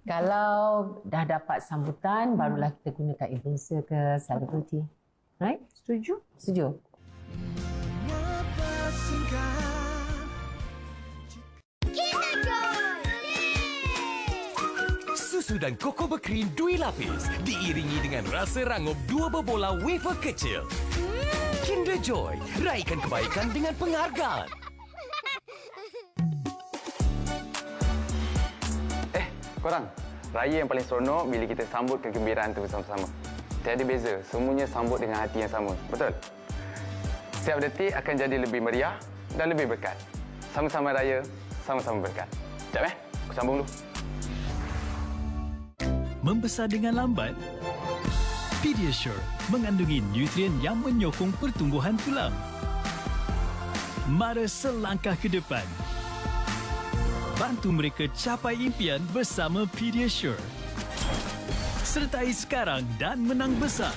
Kalau dah dapat sambutan, barulah kita gunakan influencer ke selebriti. Right? Setuju? Setuju? Susu dan koko berkrim 2 lapis diiringi dengan rasa rangup 2 berbola wafer kecil. Kinder Joy, raikan kebaikan dengan penghargaan. Korang, raya yang paling seronok bila kita sambut kegembiraan itu bersama-sama. Tiada beza, semuanya sambut dengan hati yang sama. Betul? Setiap detik akan jadi lebih meriah dan lebih berkat. Sama-sama raya, sama-sama berkat. Sekejap aku sambung dulu. Membesar dengan lambat? Pediasure mengandungi nutrien yang menyokong pertumbuhan tulang. Mara selangkah ke depan. Bantu mereka capai impian bersama Pediasure. Sertai sekarang dan menang besar.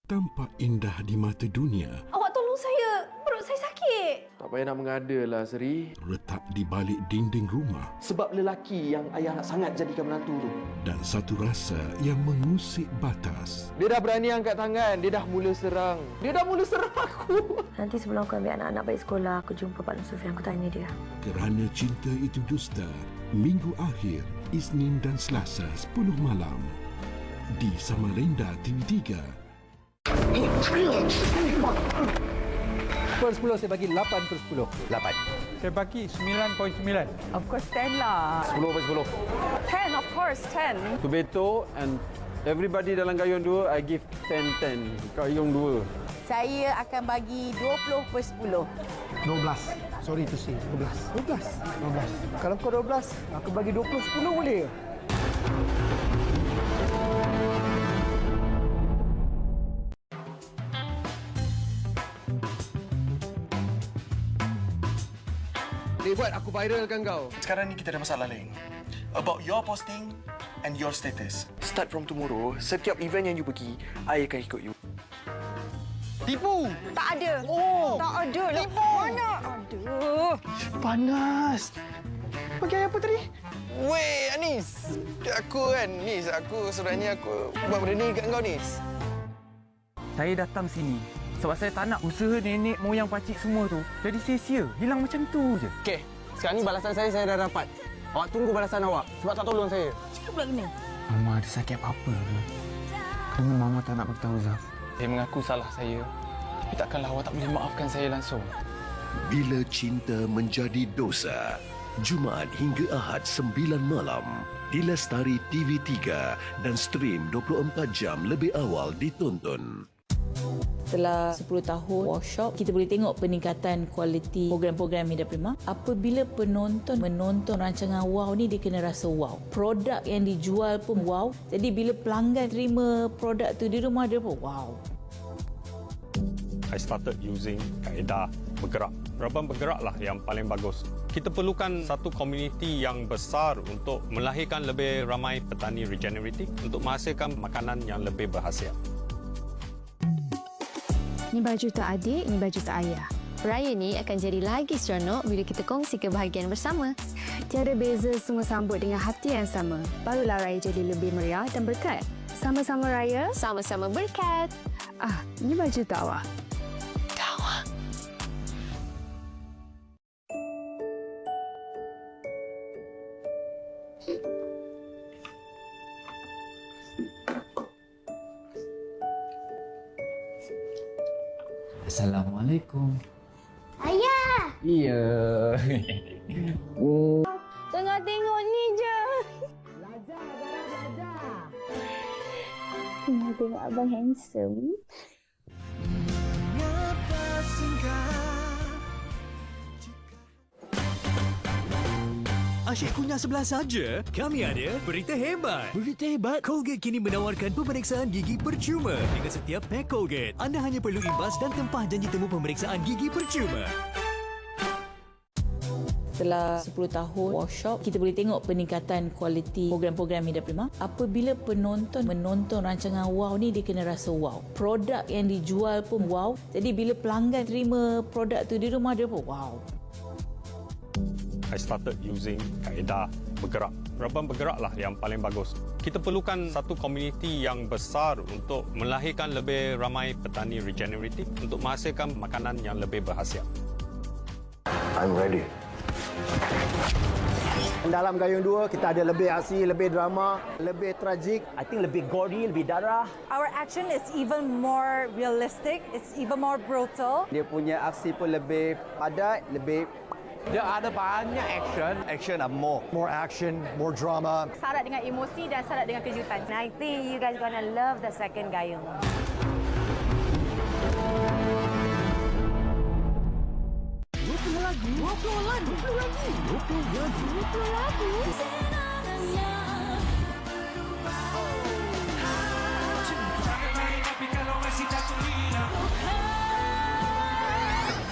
Tampak indah di mata dunia. Awak tolong saya. Perut saya sakit. Tak payah nak mengada lah, Seri. Retak di balik dinding rumah. Sebab lelaki yang ayah nak sangat jadikan menantu tu. Dan satu rasa yang mengusik batas. Dia dah berani angkat tangan. Dia dah mula serang. Dia dah mula serang aku. Nanti sebelum aku ambil anak-anak balik sekolah, aku jumpa Pak Sufian. Aku tanya dia. Kerana cinta itu dusta. Minggu akhir, Isnin dan Selasa 10 malam. Di Samarinda TV3. Per 10 saya bagi 8 per 10. 8. Saya bagi 9.9. Of course, 10 lah. 10 per 10. 10, of course, 10. To Beto and everybody dalam gayung 2, I give 10-10. Gayung 2. Saya akan bagi 20 per 10. 12. Sorry to say, 12. 12. Kalau kau 12, aku bagi 20, 10 boleh. Dia buat aku viralkan kau. Sekarang ni kita ada masalah lain. About your posting and your status. Start from tomorrow, setiap event yang you pergi, I akan ikut you. Tipu! Tak ada. Oh! Tak ada lah. Tipu! Mana ada? Panas! Pakai apa tadi? Weh, Anis! Aku kan, Nis. Aku sebenarnya aku buat benda ni kat kau, Nis. Saya datang sini sebab saya tak nak usaha nenek moyang pakcik semua tu jadi sia-sia, hilang macam tu je. Okey, sekarang ni balasan saya dah dapat. Awak tunggu balasan awak sebab tak tolong saya. Cakap pula kena. Mama ada sakit apa-apa ke? Kenapa Mama tak nak beritahu Zaf? Saya mengaku salah saya. Tapi takkanlah awak tak boleh maafkan saya langsung. Bila cinta menjadi dosa. Jumaat hingga Ahad 9 malam. Di Lestari TV3 dan stream 24 jam lebih awal ditonton. Setelah 10 tahun workshop, kita boleh tengok peningkatan kualiti program-program Media Prima. Apabila penonton menonton rancangan WOW ni, dia kena rasa wow. Produk yang dijual pun wow. Jadi bila pelanggan terima produk tu di rumah, dia pun wow. I started using kaedah bergerak. Rabang bergeraklah yang paling bagus. Kita perlukan satu komuniti yang besar untuk melahirkan lebih ramai petani regeneratif untuk menghasilkan makanan yang lebih berhasiat. Ini baju tak adik, ini baju tak ayah. Raya ni akan jadi lagi seronok bila kita kongsi kebahagiaan bersama. Tiada beza, semua sambut dengan hati yang sama. Barulah raya jadi lebih meriah dan berkat. Sama-sama raya, sama-sama berkat. Ini baju tak awak? Tak awak. Assalamualaikum. Ayah! Iya. Tengah tengok ni je. Tengah tengok abang handsome. Asyik kunyah sebelah saja? Kami ada berita hebat. Berita hebat? Colgate kini menawarkan pemeriksaan gigi percuma. Dengan setiap pack Colgate, anda hanya perlu imbas dan tempah janji temu pemeriksaan gigi percuma. Setelah 10 tahun workshop, kita boleh tengok peningkatan kualiti program-program Media Prima. Apabila penonton menonton rancangan WOW ni, dia kena rasa wow. Produk yang dijual pun wow. Jadi bila pelanggan terima produk tu di rumah, dia pun wow. I started using kaedah bergerak. Rabang bergeraklah yang paling bagus. Kita perlukan satu komuniti yang besar untuk melahirkan lebih ramai petani regeneratif untuk menghasilkan makanan yang lebih berhasiat. I'm ready. Dalam Gayung 2, kita ada lebih aksi, lebih drama, lebih tragik. I think lebih gory, lebih darah. Our action is even more realistic. It's even more brutal. Dia punya aksi pun lebih padat, lebih... Dia ada banyak action. Action are more. More action, more drama. Syarat dengan emosi dan syarat dengan kejutan. I think you guys gonna love the second Gayung.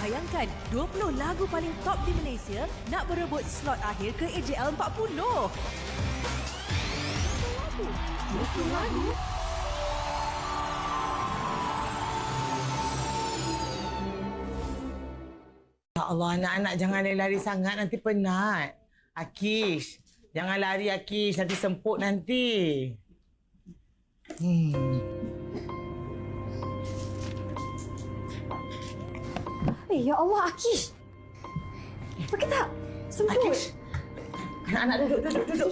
Bayangkan 20 lagu paling top di Malaysia nak berebut slot akhir ke AJL 40. 20 lagu. Ya Allah, anak-anak jangan lari-lari sangat, nanti penat. Akish, jangan lari Akish, nanti semput nanti. Ya Allah, Akish. Pergi tak? Semput. Akish. Anak-anak duduk. Duduk.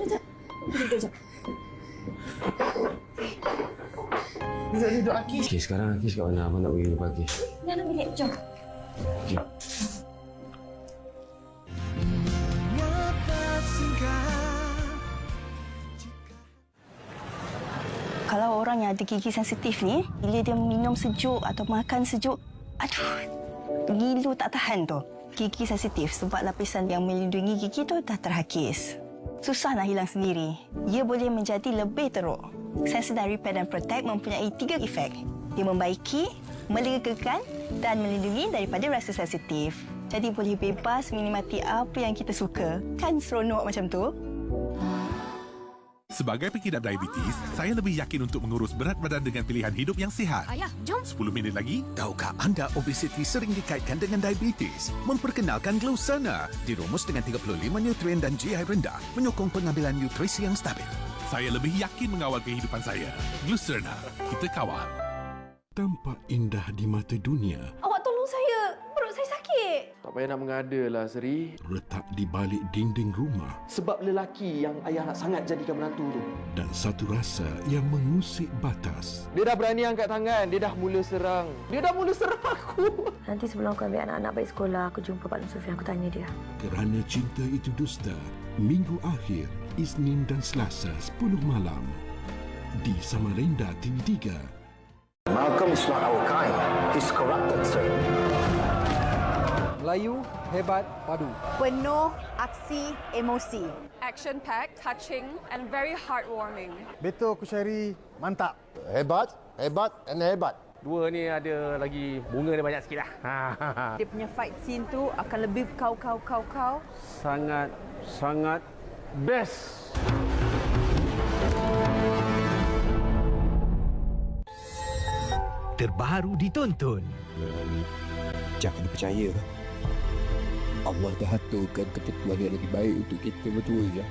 Duduk Akish. Okey, sekarang Akish kat mana? Abang nak pergi jumpa Akish. Dalam bilik, jom. Okey. Kalau orang yang ada gigi sensitif ni, bila dia minum sejuk atau makan sejuk, aduh, ngilu tak tahan tu. Gigi sensitif sebab lapisan yang melindungi gigi tu dah terhakis. Susah nak hilang sendiri. Ia boleh menjadi lebih teruk. Sensodyne Repair dan Protect mempunyai 3 efek. Dia membaiki, melegakan dan melindungi daripada rasa sensitif. Jadi boleh bebas menikmati apa yang kita suka. Kan seronok macam tu? Sebagai pengidap diabetes, saya lebih yakin untuk mengurus berat badan dengan pilihan hidup yang sihat. Ayah, jom. 10 minit lagi. Tahukah anda obesiti sering dikaitkan dengan diabetes? Memperkenalkan Glucerna. Dirumus dengan 35 nutrien dan GI rendah, menyokong pengambilan nutrisi yang stabil. Saya lebih yakin mengawal kehidupan saya. Glucerna, kita kawal. Tampak indah di mata dunia. Awak tolong saya. Perut saya sakit. Tak payah nak mengada lah, Seri. Letak di balik dinding rumah. Sebab lelaki yang ayah nak sangat jadikan menantu tu. Dan satu rasa yang mengusik batas. Dia dah berani angkat tangan. Dia dah mula serang. Dia dah mula serang aku. Nanti sebelum aku ambil anak-anak balik sekolah, aku jumpa Pak Long Sufian. Aku tanya dia. Kerana cinta itu dusta. Minggu akhir, Isnin dan Selasa 10 malam. Di Samarinda TV3. Malcolm is not our kind. He's corrupted, sir. Melayu, hebat, padu. Penuh aksi emosi. Action-packed, touching and very heartwarming. Betul, Kusyari. Mantap. Hebat, and hebat. Dua ni ada lagi bunga dia banyak sikit lah. Dia punya fight scene tu akan lebih kau. Sangat best. Terbaru ditonton. Jangan percaya. Allah dah aturkan ketentuan yang lebih baik untuk kita berdua, je.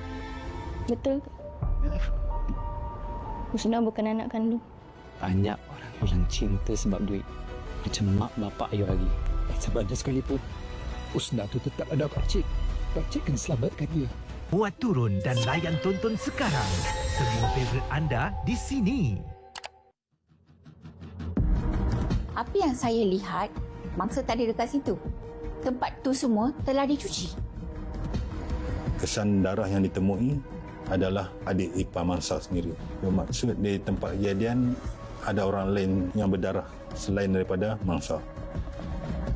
Betul ke? Husna bukan anak kandung. Banyak orang yang cinta sebab duit. Macam mak bapak ayah lagi. Sebenarnya sekalipun, Husna tu tetap ada pakcik. Pakcik kena selamatkan dia. Muat turun dan layan tonton sekarang. Semua favourite anda di sini. Apa yang saya lihat, mangsa tak ada dekat situ. Tempat tu semua telah dicuci. Kesan darah yang ditemui adalah adik ipar mangsa sendiri. Bermaksud di tempat kejadian ada orang lain yang berdarah selain daripada mangsa.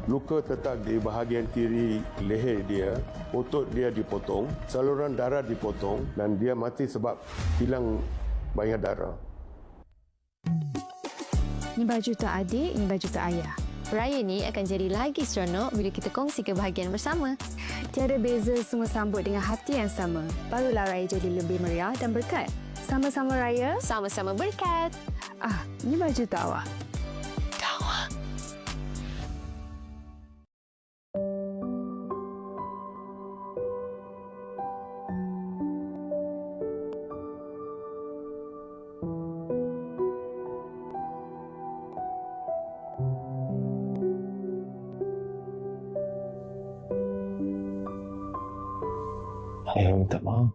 Luka tetap di bahagian kiri leher dia, otot dia dipotong, saluran darah dipotong dan dia mati sebab hilang banyak darah. Ini baju tak adik, ini baju tak ayah. Raya ni akan jadi lagi seronok bila kita kongsi kebahagiaan bersama. Tiada beza, semua sambut dengan hati yang sama. Barulah Raya jadi lebih meriah dan berkat. Sama-sama Raya, sama-sama berkat. Ini baju tak awak? Tak awak. Ayah minta maaf.